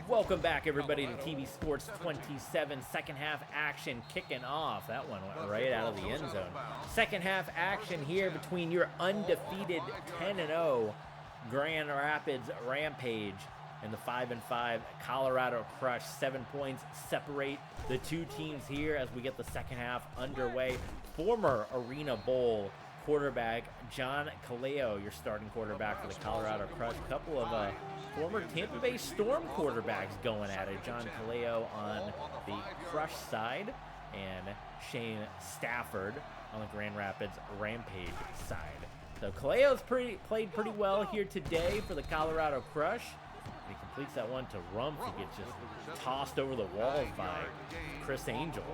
Welcome back, everybody, to TV Sports 27. Second half action kicking off. That one went right out of the end zone. Second half action here between your undefeated 10-0 Grand Rapids Rampage and the 5-5 Colorado Crush. 7 points separate the two teams here as we get the second half underway. Former Arena Bowl quarterback John Kaleo, your starting quarterback for the Colorado Crush. A couple of former Tampa Bay Storm quarterbacks going at it. John Kaleo on the Crush side and Shane Stafford on the Grand Rapids Rampage side. So Kaleo's played pretty well here today for the Colorado Crush. And he completes that one to Rumpf. He gets just tossed over the walls by Chris Angel.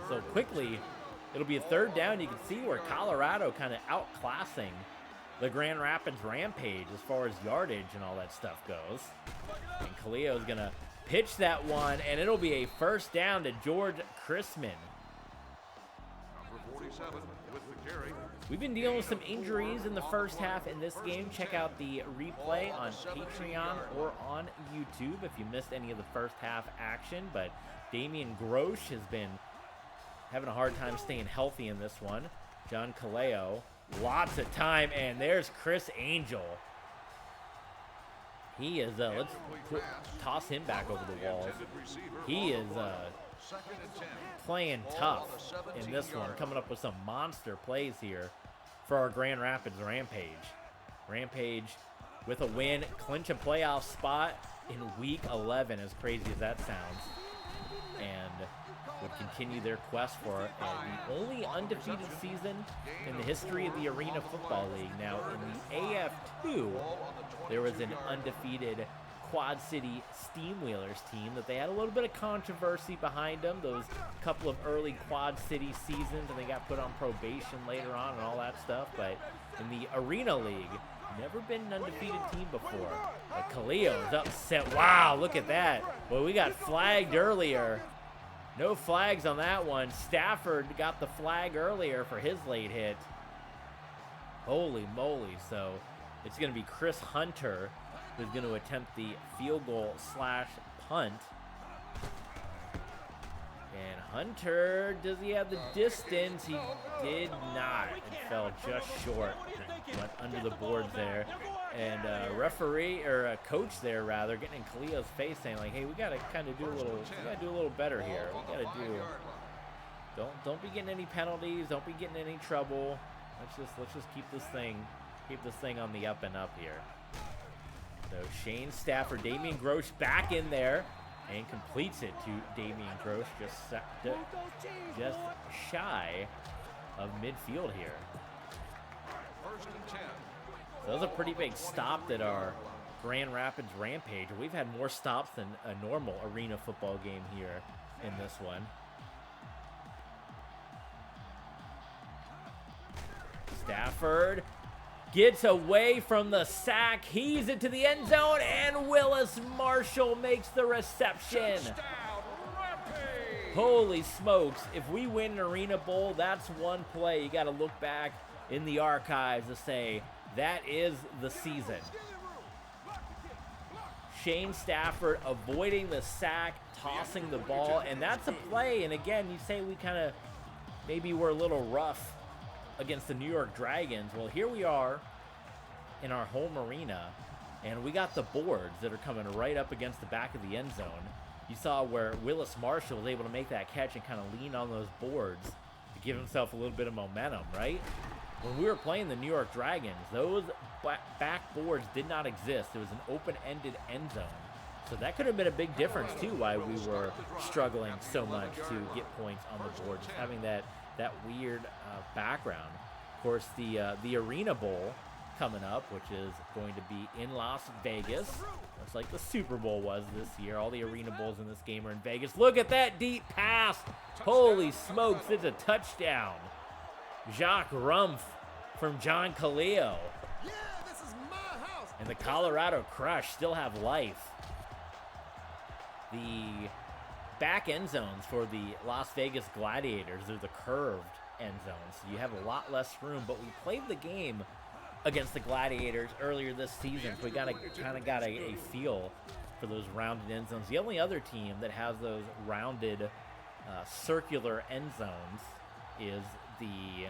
So quickly, it'll be a third down. You can see where Colorado kind of outclassing the Grand Rapids Rampage as far as yardage and all that stuff goes. And Kaleo's going to pitch that one, and it'll be a first down to George Chrisman. Number 47 with the carry. We've been dealing with some injuries in the first half in this game. Check out the replay on Patreon or on YouTube if you missed any of the first half action. But Damian Grosh has been having a hard time staying healthy in this one. John Kaleo, lots of time, and there's Chris Angel. He is, let's toss him back over the walls. He is playing tough in this one, coming up with some monster plays here for our Grand Rapids Rampage. Rampage with a win, clinch a playoff spot in Week 11, as crazy as that sounds, and would continue their quest for the only undefeated season in the history of the Arena Football League. Now, in the AF2, there was an undefeated Quad City Steamwheelers team that they had a little bit of controversy behind them. Those couple of early Quad City seasons, and they got put on probation later on and all that stuff. But in the Arena League, never been an undefeated team before. But Kaleo is upset. Wow, look at that. Well, we got flagged earlier. No flags on that one. Stafford got the flag earlier for his late hit. Holy moly. So it's going to be Chris Hunter who's going to attempt the field goal / punt. And Hunter, does he have the distance? He did not. It fell just short. Went under the boards there. And coach there rather, getting in Kaleo's face saying like, hey, we got to kind of do a little better here. We got to do, don't be getting any penalties. Don't be getting any trouble. Let's just keep this thing on the up and up here. So Shane Stafford, Damian Grosh back in there and completes it to Damian Grosh, just shy of midfield here. First and 10. So that was a pretty big stop at our Grand Rapids Rampage. We've had more stops than a normal arena football game here in this one. Stafford gets away from the sack, heaves it to the end zone, and Willis Marshall makes the reception. Holy smokes, if we win an Arena Bowl, that's one play. You got to look back in the archives to say, that is the season. Shane Stafford avoiding the sack, tossing the ball, and that's a play. And again, you say we kind of maybe were a little rough against the New York Dragons. Well, here we are in our home arena, and we got the boards that are coming right up against the back of the end zone. You saw where Willis Marshall was able to make that catch and kind of lean on those boards to give himself a little bit of momentum, right? When we were playing the New York Dragons, those back boards did not exist. It was an open-ended end zone. So that could have been a big difference, too, why we were struggling so much to get points on the board, just having that weird background. Of course, the Arena Bowl coming up, which is going to be in Las Vegas, just like the Super Bowl was this year. All the Arena Bowls in this game are in Vegas. Look at that deep pass. Holy smokes, it's a touchdown. Jacques Rumpf from John Kaleo. Yeah, this is my house. And the Colorado Crush still have life. The back end zones for the Las Vegas Gladiators are the curved end zones. So you have a lot less room, but we played the game against the Gladiators earlier this season. So we kind of got a feel for those rounded end zones. The only other team that has those rounded circular end zones is the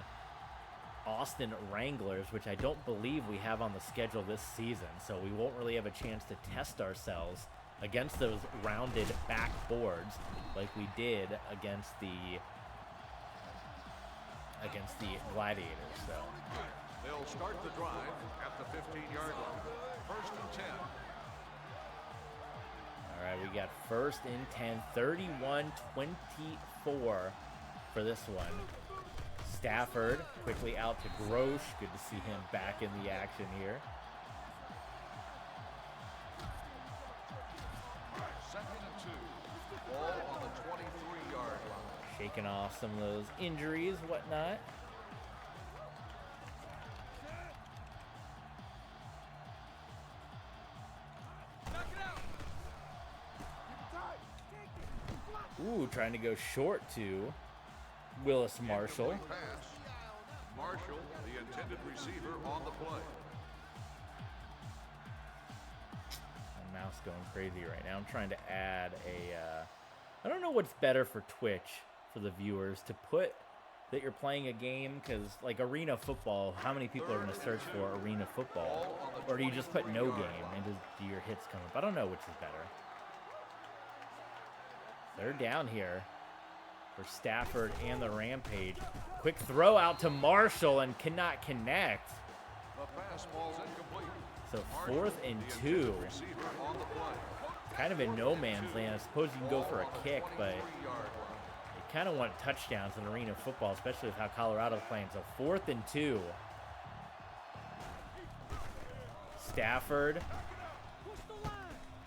Austin Wranglers, which I don't believe we have on the schedule this season. So we won't really have a chance to test ourselves against those rounded backboards like we did against the Gladiators. So They'll start the drive at the 15-yard line. First and 10. All right, we got first and 10, 31-24 for this one. Stafford quickly out to Grosh. Good to see him back in the action here. Second and 2. Ball on the 23-yard line. Shaking off some of those injuries, whatnot. Ooh, trying to go short to Willis Marshall. Incomplete pass. Marshall, the intended receiver, on the play. My mouse going crazy right now. I'm trying to add I don't know what's better for Twitch for the viewers, to put that you're playing a game, because like arena football, how many people are going to search for arena football? Or do you just put no game and do your hits come up? I don't know which is better. Third down here for Stafford and the Rampage. Quick throw out to Marshall and cannot connect. The pass ball's incomplete. So 4th and 2. Receiver on the play. Kind of in no man's land. I suppose you can go for a kick, but you kind of want touchdowns in arena football, especially with how Colorado's playing. So 4th and 2. Stafford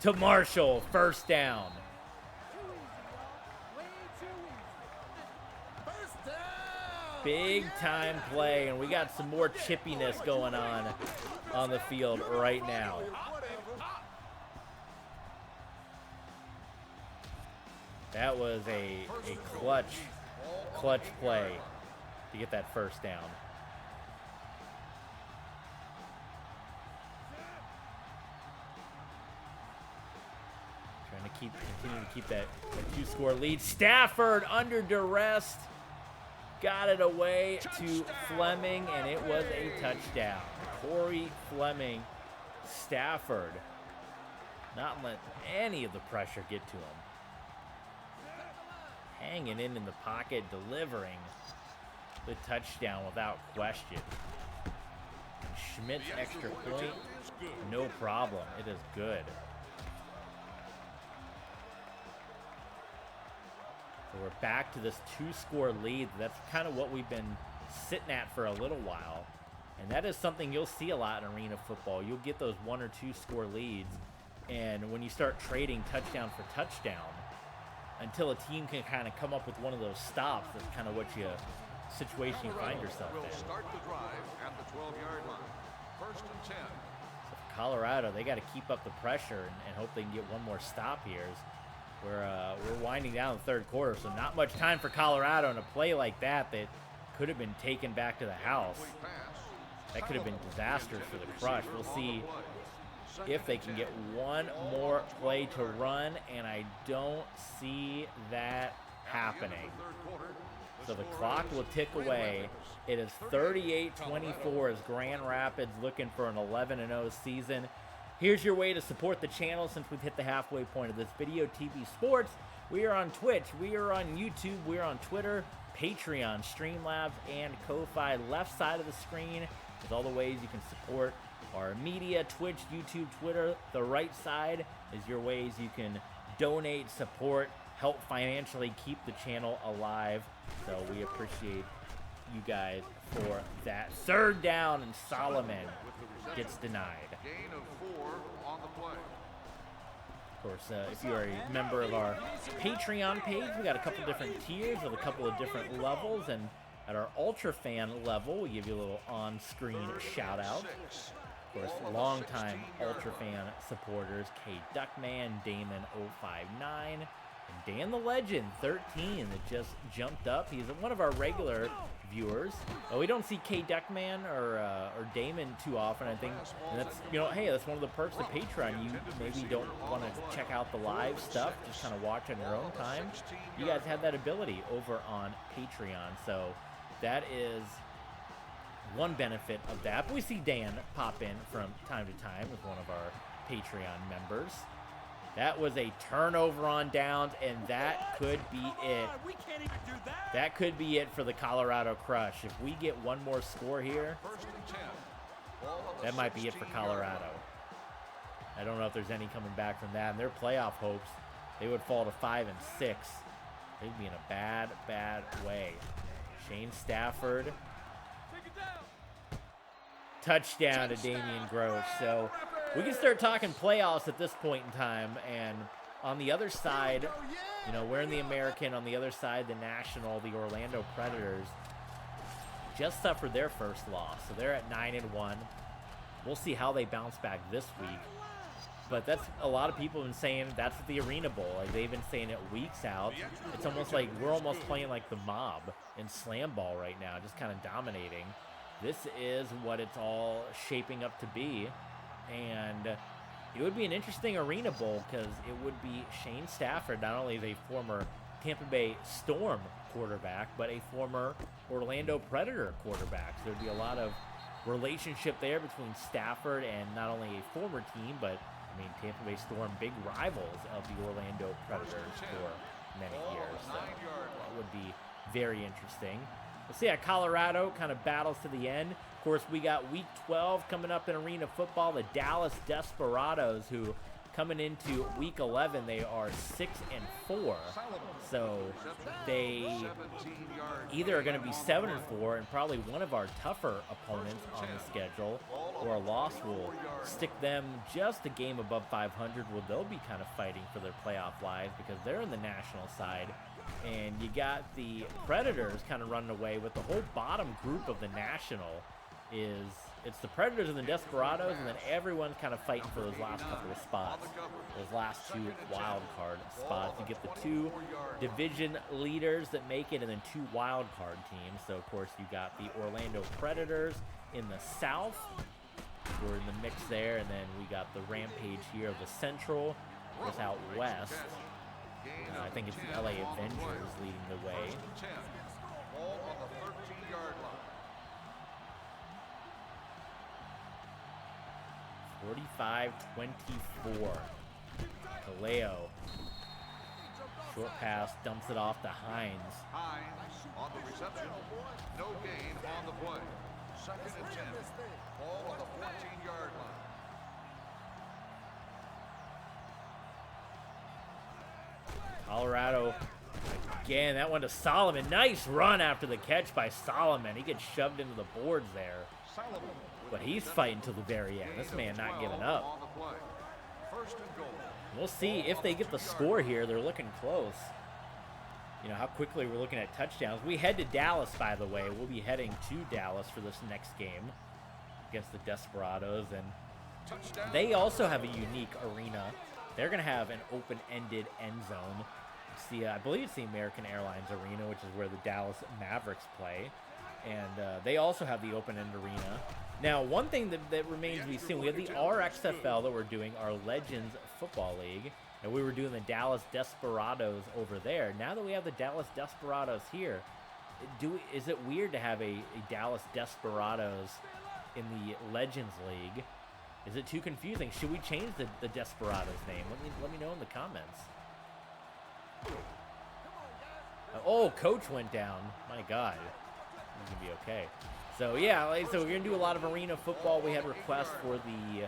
to Marshall. First down. Big time play, and we got some more chippiness going on the field right now. That was a clutch play to get that first down. Trying to continue to keep that 2-score lead. Stafford under duress. Got it away to Fleming, and it was a touchdown. Corey Fleming. Stafford not letting any of the pressure get to him. Hanging in the pocket, delivering the touchdown without question. And Schmidt's extra point, no problem. It is good. So we're back to this 2-score lead. That's kind of what we've been sitting at for a little while. And that is something you'll see a lot in arena football. You'll get those 1 or 2-score leads. And when you start trading touchdown for touchdown, until a team can kind of come up with one of those stops, that's kind of what situation you find yourself in. Start the drive at the 12-yard line. First and 10. So for Colorado, they got to keep up the pressure and hope they can get one more stop here. We're winding down the third quarter, so not much time for Colorado, and a play like that could have been taken back to the house. That could have been disastrous for the Crush. We'll see if they can get one more play to run, and I don't see that happening. So the clock will tick away. It is 38-24 as Grand Rapids looking for an 11-0 season. Here's your way to support the channel since we've hit the halfway point of this video. TV Sports. We are on Twitch. We are on YouTube. We are on Twitter, Patreon, Streamlabs, and Ko-Fi. Left side of the screen is all the ways you can support our media: Twitch, YouTube, Twitter. The right side is your ways you can donate, support, help financially keep the channel alive. So we appreciate you guys for that. Third down, and Solomon gets denied. Gain of 4 on the play. Of course, if you are a member of our Patreon page, we got a couple different tiers with a couple of different levels, and at our Ultra Fan level, we give you a little on-screen shout-out. Of course, longtime Ultra Fan supporters, K Duckman, Damon059, And Dan the Legend, 13, that just jumped up. He's one of our regular viewers. We don't see K Duckman or Damon too often, I think. And that's, you know, hey, that's one of the perks of Patreon. You maybe don't want to check out the live stuff, just kind of watch on your own time. You guys have that ability over on Patreon, so that is one benefit of that. But we see Dan pop in from time to time with one of our Patreon members. That was a turnover on downs, and that could be it. We can't even do that. That could be it for the Colorado Crush. If we get one more score here, that might be it for Colorado. I don't know if there's any coming back from that. And their playoff hopes, they would fall to 5 and 6. They'd be in a bad, bad way. Shane Stafford. Touchdown to Damian Gross. So we can start talking playoffs at this point in time. And on the other side, you know, we're in the American. On the other side, the National, the Orlando Predators just suffered their first loss. So they're at 9-1. We'll see how they bounce back this week. But that's, a lot of people have been saying that's the Arena Bowl. Like, they've been saying it weeks out. It's almost like we're almost playing like the Mob in Slam Ball right now, just kind of dominating. This is what it's all shaping up to be. And it would be an interesting Arena Bowl because it would be Shane Stafford, not only the former Tampa Bay Storm quarterback, but a former Orlando Predator quarterback. So there'd be a lot of relationship there between Stafford and not only a former team, but I mean, Tampa Bay Storm, big rivals of the Orlando Predators for many years. So that would be very interesting. We'll see how Colorado kind of battles to the end. Of course, we got Week 12 coming up in Arena Football. The Dallas Desperados, who coming into Week 11, they are 6-4. So they either are going to be 7-4 and probably one of our tougher opponents on the schedule, or a loss will stick them just a game above 500, where they'll be kind of fighting for their playoff lives because they're in the national side. And you got the Predators kind of running away with the whole bottom group of the national. It's the Predators and the Desperados, and then everyone's kind of fighting for those last couple of spots, those last 2 wild card spots. You get the 2 division leaders that make it, and then 2 wild card teams. So of course you got the Orlando Predators in the South, we're in the mix there, and then we got the Rampage here of the Central, just out west. I think it's the LA Avengers leading the way. 45-24. Kaleo. Short pass, dumps it off to Hines. Hines on the reception. No gain on the play. 2nd and 10. Ball on the 14-yard line. Colorado, again, that one to Solomon. Nice run after the catch by Solomon. He gets shoved into the boards there. But he's fighting till the very end. This man not giving up. We'll see if they get the score here. They're looking close. You know, how quickly we're looking at touchdowns. We head to Dallas, by the way. We'll be heading to Dallas for this next game against the Desperados. And they also have a unique arena. They're going to have an open-ended end zone. See, I believe it's the American Airlines Arena, which is where the Dallas Mavericks play. And they also have the open-end arena. Now, one thing that remains to be seen, we have the RXFL that we're doing, our Legends Football League. And we were doing the Dallas Desperados over there. Now that we have the Dallas Desperados here, is it weird to have a Dallas Desperados in the Legends League? Is it too confusing? Should we change the Desperados name? Let me know in the comments. Oh, Coach went down. My God. He's going to be okay. So, yeah, so we're going to do a lot of arena football. We had requests for the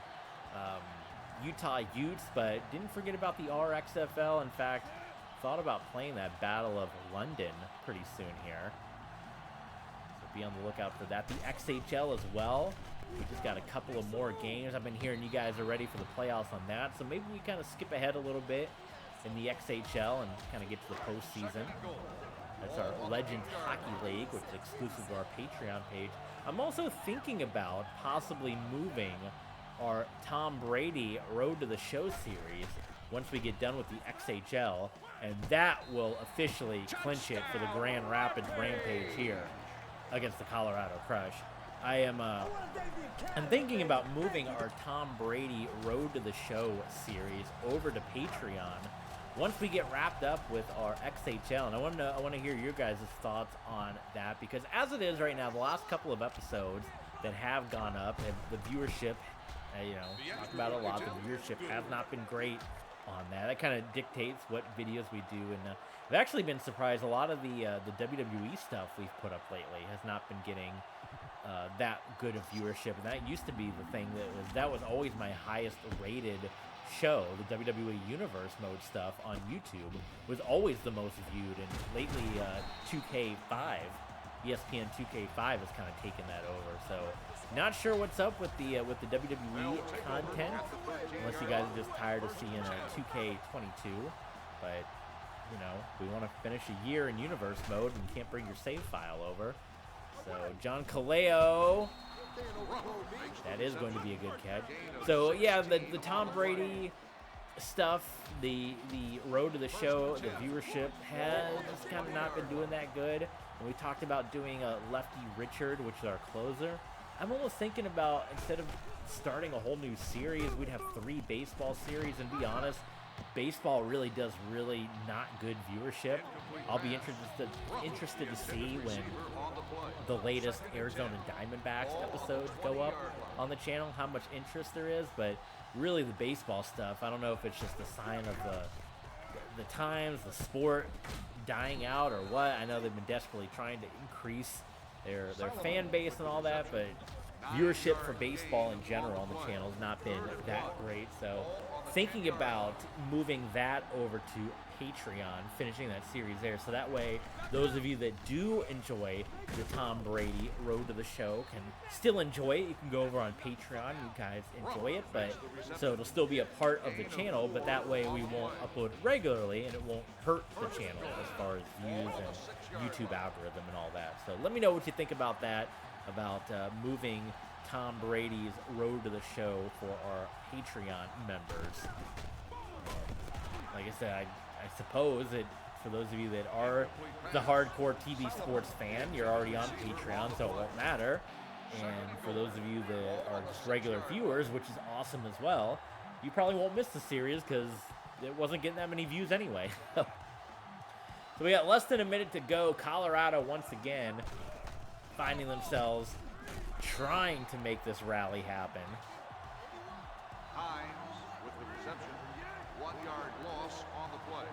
Utah Utes, but didn't forget about the RXFL. In fact, thought about playing that Battle of London pretty soon here. So be on the lookout for that. The XHL as well. We just got a couple of more games. I've been hearing you guys are ready for the playoffs on that. So maybe we kind of skip ahead a little bit in the XHL and kind of get to the postseason. That's our Legends Hockey League, which is exclusive to our Patreon page. I'm also thinking about possibly moving our Tom Brady Road to the Show series once we get done with the XHL, and that will officially clinch it for the Grand Rapids Rampage here against the Colorado Crush. I'm thinking about moving our Tom Brady Road to the Show series over to Patreon once we get wrapped up with our XHL, and I want to hear your guys' thoughts on that, because as it is right now, the last couple of episodes that have gone up, and the viewership, talk about it a lot, the viewership has not been great on that. That kind of dictates what videos we do, and I've actually been surprised. A lot of the WWE stuff we've put up lately has not been getting that good of viewership, and that used to be the thing that was always my highest rated show. The WWE Universe mode stuff on YouTube was always the most viewed, and lately 2K5, ESPN 2K5 has kind of taken that over. So not sure what's up with the WWE content, unless you guys are just tired of seeing a 2K22, but we want to finish a year in Universe mode and can't bring your save file over. So John Kaleo, that is going to be a good catch. So yeah, the Tom Brady stuff, the Road to the Show, the viewership has just kind of not been doing that good. And we talked about doing a Lefty Richard, which is our closer. I'm almost thinking about, instead of starting a whole new series, we'd have 3 baseball series, and be honest, baseball really does not good viewership. I'll be interested to see when the latest Arizona Diamondbacks episodes go up on the channel, how much interest there is. But really, the baseball stuff, I don't know if it's just a sign of the times, the sport dying out, or what. I know they've been desperately trying to increase their fan base and all that, but viewership for baseball in general on the channel has not been that great. So thinking about moving that over to Patreon, finishing that series there, so that way those of you that do enjoy the Tom Brady Road to the Show can still enjoy it. You can go over on Patreon, you guys enjoy it, but so it'll still be a part of the channel, but that way we won't upload regularly and it won't hurt the channel as far as views and YouTube algorithm and all that. So let me know what you think about that, about moving Tom Brady's Road to the Show for our Patreon members. Like I said, I suppose that for those of you that are the hardcore TV sports fan, you're already on Patreon, so it won't matter. And for those of you that are just regular viewers, which is awesome as well, you probably won't miss the series because it wasn't getting that many views anyway. So we got less than a minute to go. Colorado once again finding themselves trying to make this rally happen. Hines with the reception. 1-yard loss on the play.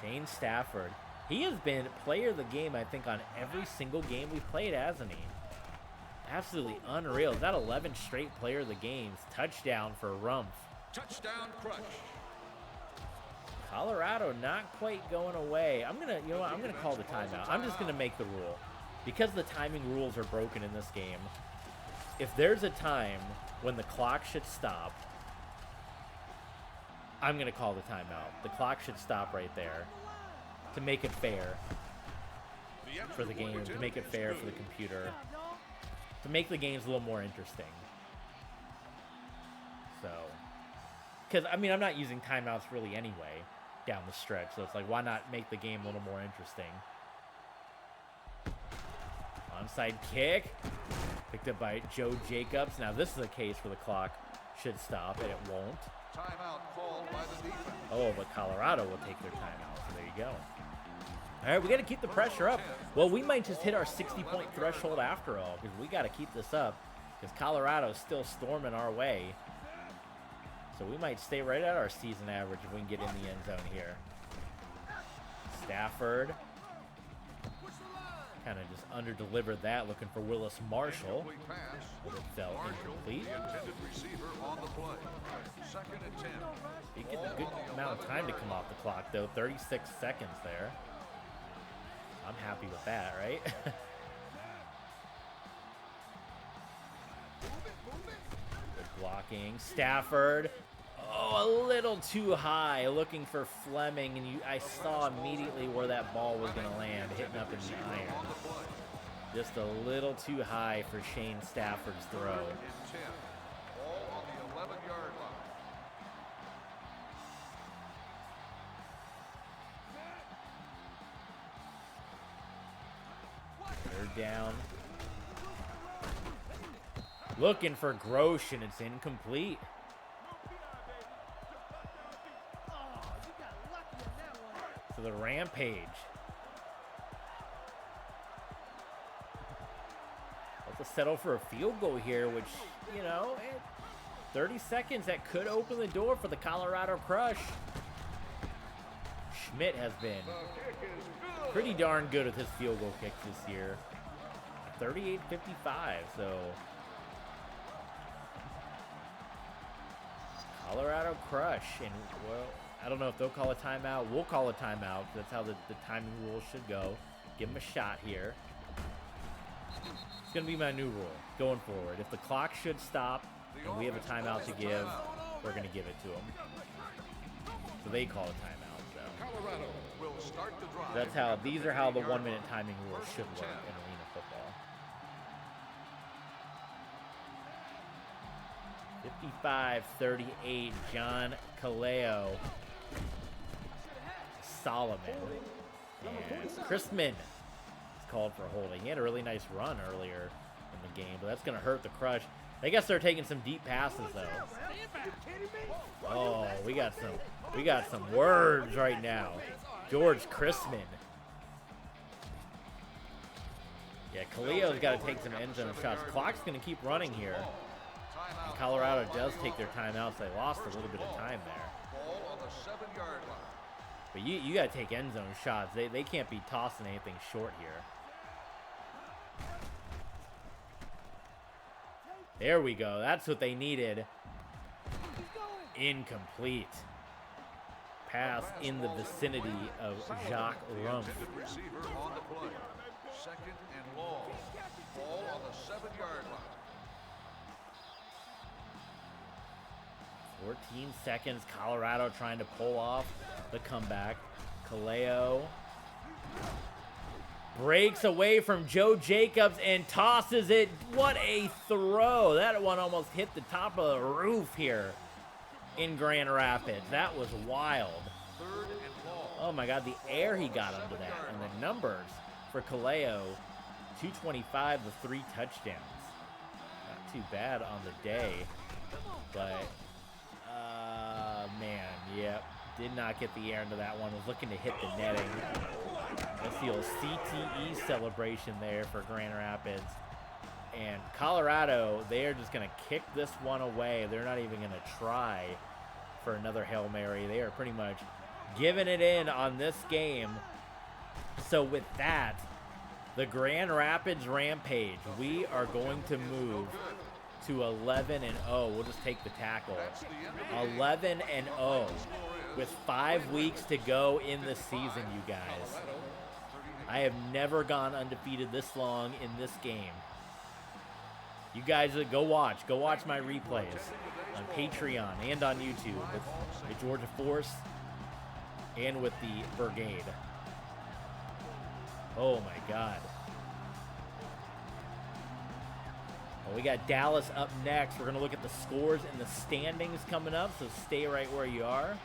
Shane Stafford. He has been player of the game, I think, on every single game we played, hasn't he? Absolutely unreal. Is that 11 straight player of the games? Touchdown for Rumpf. Touchdown Crush. Colorado not quite going away. I'm gonna call the timeout. I'm just gonna make the rule. Because the timing rules are broken in this game, if there's a time when the clock should stop, I'm going to call the timeout. The clock should stop right there to make it fair for the game, to make it fair for the computer, to make the games a little more interesting. So, because, I mean, I'm not using timeouts really anyway down the stretch, so it's like, why not make the game a little more interesting? Onside kick, picked up by Joe Jacobs. Now this is a case where the clock should stop, and it won't. Timeout called by the defense. Oh, but Colorado will take their timeout, so there you go. All right, we got to keep the pressure up. Well, we might just hit our 60-point threshold after all, because we got to keep this up, because Colorado's still storming our way. So we might stay right at our season average if we can get in the end zone here. Stafford kind of just under-delivered that, looking for Willis Marshall, but it fell incomplete. Intended receiver on the play. 2nd and 10. He gets a good amount of time to come off the clock, though. 36 seconds there. I'm happy with that, right? Good blocking. Stafford. Oh, a little too high, looking for Fleming, and I saw immediately where that ball was going to land, hitting up in the iron. Just a little too high for Shane Stafford's throw. All on the 11-yard line. down. Looking for Grosh, and it's incomplete. To the Rampage. Let's settle for a field goal here, which, you know, 30 seconds, that could open the door for the Colorado Crush. Schmidt has been pretty darn good with his field goal kicks this year. 38-55, so Colorado Crush. And, well, I don't know if they'll call a timeout. We'll call a timeout. That's how the timing rules should go. Give them a shot here. It's going to be my new rule going forward. If the clock should stop and we have a timeout to give, we're going to give it to them. So they call a timeout. So that's how, these are how the 1 minute timing rules should work in arena football. 55-38, John Kaleo. Solomon. And Chrisman is called for holding. He had a really nice run earlier in the game, but that's going to hurt the Crush. I guess they're taking some deep passes, though. Oh, we got some words right now. George Chrisman. Yeah, Kaleo's got to take some end zone shots. Clock's going to keep running here. And Colorado does take their timeouts. They lost a little bit of time there. But you got to take end zone shots. They can't be tossing anything short here. There we go. That's what they needed. Incomplete. Pass in the vicinity of Jacques Rumpf. Receiver on the play. Second and long. Ball on the 7-yard line. 14 seconds. Colorado trying to pull off the comeback. Kaleo breaks away from Joe Jacobs and tosses it. What a throw. That one almost hit the top of the roof here in Grand Rapids. That was wild. Oh my God, the air he got under that. And the numbers for Kaleo, 225 with 3 touchdowns. Not too bad on the day. But, man, yep. Did not get the air into that one. Was looking to hit the netting. That's the old CTE celebration there for Grand Rapids. And Colorado, they are just going to kick this one away. They're not even going to try for another Hail Mary. They are pretty much giving it in on this game. So with that, the Grand Rapids Rampage, we are going to move to 11-0. We'll just take the tackle. 11-0 with 5 weeks to go in the season, you guys. I have never gone undefeated this long in this game. You guys, go watch my replays on Patreon and on YouTube with the Georgia Force and with the Brigade. Oh my God. Well, we got Dallas up next. We're going to look at the scores and the standings coming up, so stay right where you are.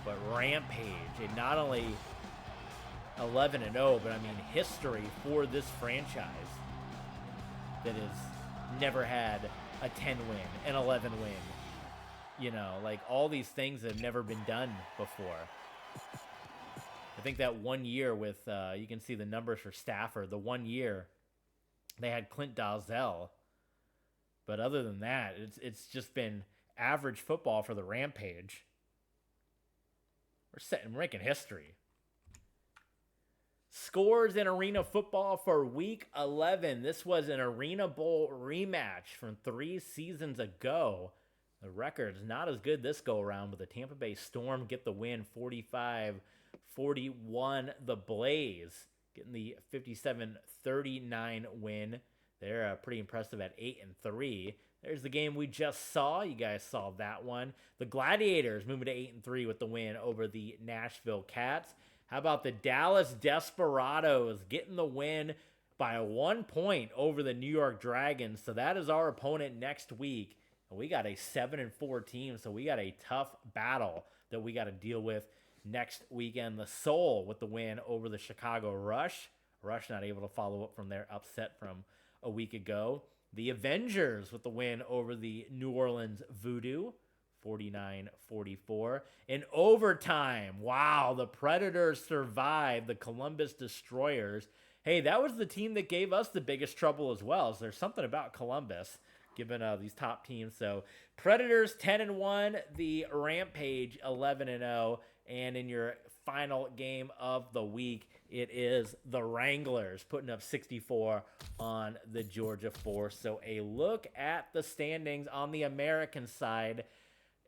But Rampage, and not only 11-0, but I mean history for this franchise that has never had a 10 win, an 11 win. You know, like all these things have never been done before. I think that 1 year with, you can see the numbers for Stafford, the 1 year they had Clint Dalzell. But other than that, it's just been average football for the Rampage. We're making history. Scores in Arena Football for Week 11. This was an Arena Bowl rematch from 3 seasons ago. The record's not as good this go-around, but the Tampa Bay Storm get the win 45-41. The Blaze getting the 57-39 win. They're pretty impressive at 8-3. There's the game we just saw. You guys saw that one. The Gladiators moving to 8-3 with the win over the Nashville Cats. How about the Dallas Desperados getting the win by 1 point over the New York Dragons? So that is our opponent next week. And we got a 7-4 team, so we got a tough battle that we got to deal with Next weekend, the Soul with the win over the Chicago Rush. Rush not able to follow up from their upset from a week ago. The Avengers with the win over the New Orleans Voodoo, 49-44. In overtime, wow, the Predators survived the Columbus Destroyers. Hey, that was the team that gave us the biggest trouble as well. So there's something about Columbus, given these top teams. So Predators 10-1, the Rampage 11-0, and in your final game of the week, it is the Wranglers putting up 64 on the Georgia Force. So a look at the standings on the American side.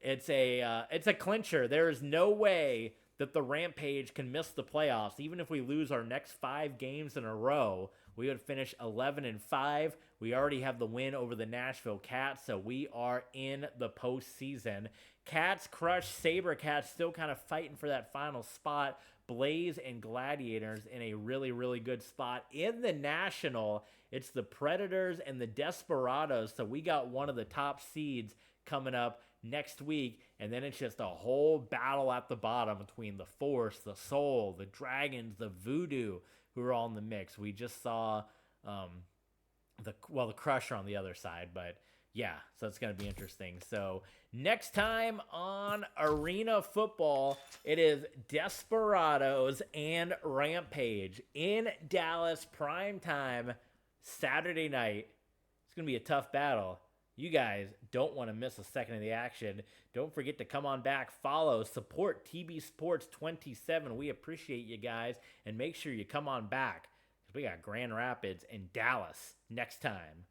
It's a clincher. There is no way that the Rampage can miss the playoffs. Even if we lose our next 5 games in a row, we would finish 11-5. We already have the win over the Nashville Cats, so we are in the postseason. Cats crush SaberCats, still kind of fighting for that final spot. Blaze and Gladiators in a really, really good spot. In the National, it's the Predators and the Desperados, so we got one of the top seeds coming up next week, and then it's just a whole battle at the bottom between the Force, the Soul, the Dragons, the Voodoo, who are all in the mix. We just saw the Crusher on the other side, but yeah, so it's going to be interesting. So next time on Arena Football, it is Desperados and Rampage in Dallas, primetime, Saturday night. It's going to be a tough battle. You guys don't want to miss a second of the action. Don't forget to come on back, follow, support TB Sports 27. We appreciate you guys, and make sure you come on back because we got Grand Rapids and Dallas next time.